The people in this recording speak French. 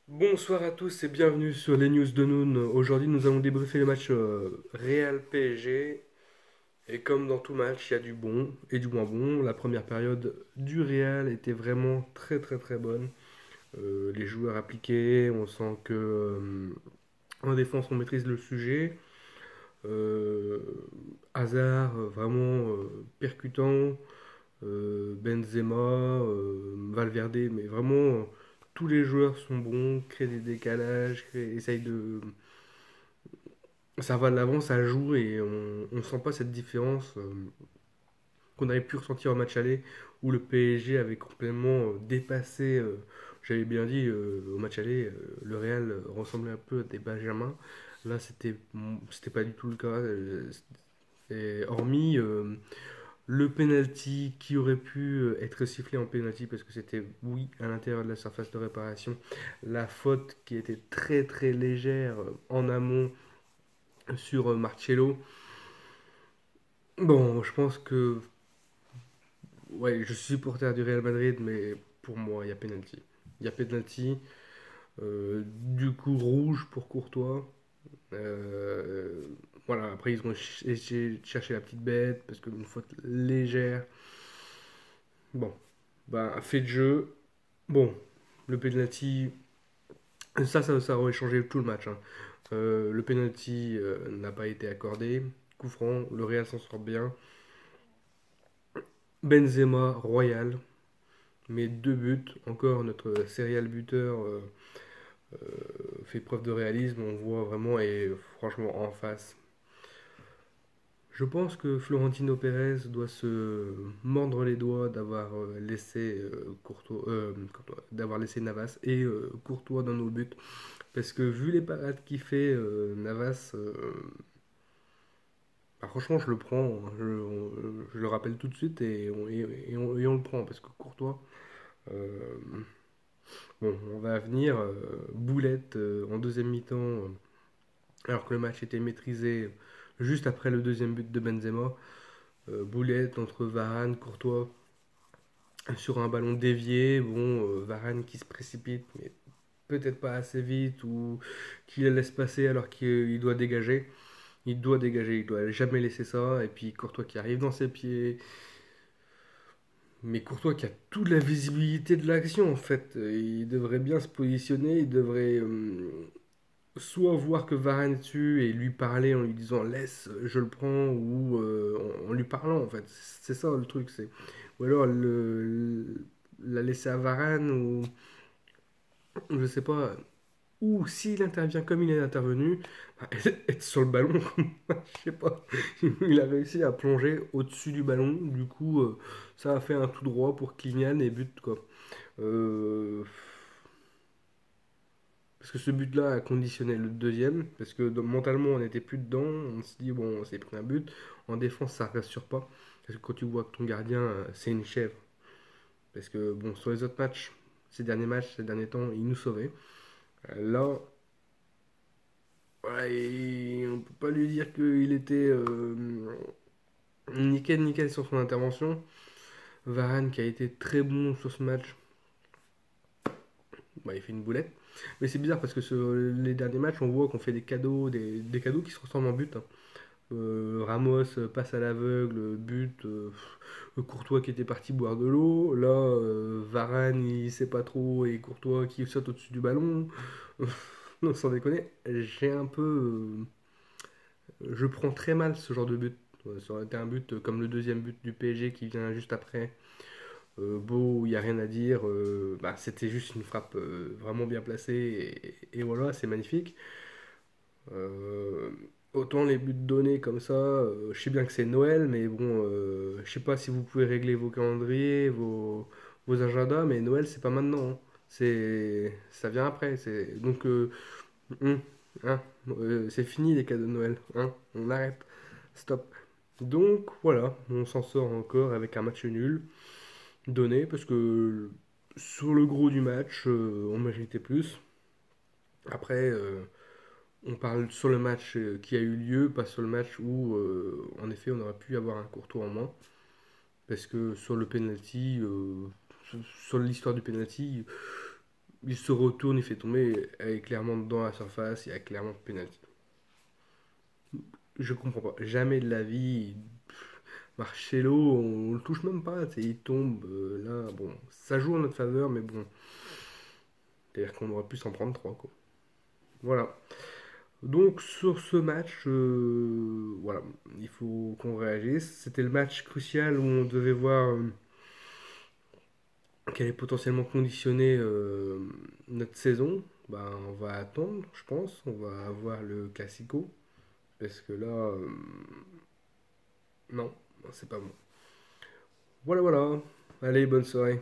Bonsoir à tous et bienvenue sur les news de Noon. Aujourd'hui, nous allons débriefer le match Real PSG. Et comme dans tout match, il y a du bon et du moins bon. La première période du Real était vraiment très très très bonne. Les joueurs appliqués, on sent que en défense, on maîtrise le sujet. Euh, Hazard, vraiment percutant. Benzema, Valverde, mais vraiment tous les joueurs sont bons, créent des décalages, essayent de. Ça va de l'avant, ça joue et on sent pas cette différence qu'on avait pu ressentir au match aller où le PSG avait complètement dépassé. J'avais bien dit au match aller, le Real ressemblait un peu à des Benjamins. Là, c'était pas du tout le cas. Et hormis le penalty qui aurait pu être sifflé en penalty parce que c'était, oui, à l'intérieur de la surface de réparation. La faute qui était très très légère en amont sur Marcello. Bon, je pense que, ouais, je suis supporter du Real Madrid, mais pour moi, il y a penalty. Il y a penalty. Du coup, rouge pour Courtois. Euh, voilà, après, ils ont essayé de chercher la petite bête parce qu'une faute légère. Bon, bah, fait de jeu. Bon, le penalty, ça aurait changé tout le match, hein. Le penalty n'a pas été accordé. Coup franc, le Real s'en sort bien. Benzema, royal. Mais deux buts. Encore notre serial buteur fait preuve de réalisme. On voit vraiment et franchement en face. Je pense que Florentino Pérez doit se mordre les doigts d'avoir laissé d'avoir laissé Navas et Courtois dans nos buts. Parce que vu les parades qu'il fait, Navas, bah, franchement, je le prends, hein. Je le rappelle tout de suite et on le prend. Parce que Courtois, euh, bon, on va venir. Boulette en deuxième mi-temps, alors que le match était maîtrisé juste après le deuxième but de Benzema. Boulette entre Varane, Courtois sur un ballon dévié. Bon, Varane qui se précipite, mais peut-être pas assez vite ou qui la laisse passer alors qu'il doit dégager. Il doit dégager, il doit jamais laisser ça. Et puis Courtois qui arrive dans ses pieds. Mais Courtois qui a toute la visibilité de l'action en fait. Il devrait bien se positionner, il devrait soit voir que Varane est dessus et lui parler en lui disant laisse, je le prends, ou en lui parlant en fait. C'est ça le truc. Ou alors la laisser à Varane, ou je sais pas. Ou s'il intervient comme il est intervenu, bah, être sur le ballon, je sais pas. Il a réussi à plonger au-dessus du ballon, du coup, ça a fait un tout droit pour Kylian et but, quoi. Euh, Parce que ce but-là a conditionné le deuxième, parce que mentalement on n'était plus dedans, on s'est dit bon, on s'est pris un but. En défense, ça rassure pas, parce que quand tu vois que ton gardien, c'est une chèvre, parce que bon, sur les autres matchs, ces derniers matchs, ces derniers temps, il nous sauvait. Là, ouais, et on peut pas lui dire qu'il était nickel nickel sur son intervention. Varane qui a été très bon sur ce match, bah, il fait une boulette. Mais c'est bizarre parce que sur les derniers matchs, on voit qu'on fait des cadeaux qui se transforment en but, hein. Ramos passe à l'aveugle, but. Courtois qui était parti boire de l'eau. Là, Varane, il sait pas trop. Et Courtois qui saute au-dessus du ballon. Non, sans déconner, j'ai un peu. Je prends très mal ce genre de but. Ça aurait été un but comme le deuxième but du PSG qui vient juste après. Beau, il n'y a rien à dire. Bah, c'était juste une frappe vraiment bien placée. Et voilà, c'est magnifique. Euh, Autant les buts donnés comme ça, je sais bien que c'est Noël, mais bon, je sais pas si vous pouvez régler vos calendriers, vos agendas, mais Noël c'est pas maintenant, hein. Ça vient après. Donc, hum, hein, c'est fini les cadeaux de Noël, hein, on arrête, stop. Donc voilà, on s'en sort encore avec un match nul donné parce que sur le gros du match, on méritait plus. Après. On parle sur le match qui a eu lieu, pas sur le match où, en effet, on aurait pu avoir un Courtois en moins. Parce que sur le penalty, sur l'histoire du penalty, Il se retourne, il fait tomber, elle est clairement dans la surface, il y a clairement pénalty. Je comprends pas. Jamais de la vie. Marcelo, on le touche même pas, il tombe là. Bon, ça joue en notre faveur, mais bon. C'est-à-dire qu'on aurait pu s'en prendre trois, quoi. Voilà. Donc sur ce match, voilà, il faut qu'on réagisse. C'était le match crucial où on devait voir quel est potentiellement conditionner notre saison. Ben, on va attendre, je pense. On va avoir le Classico. Parce que là, non, c'est pas bon. Voilà, voilà. Allez, bonne soirée.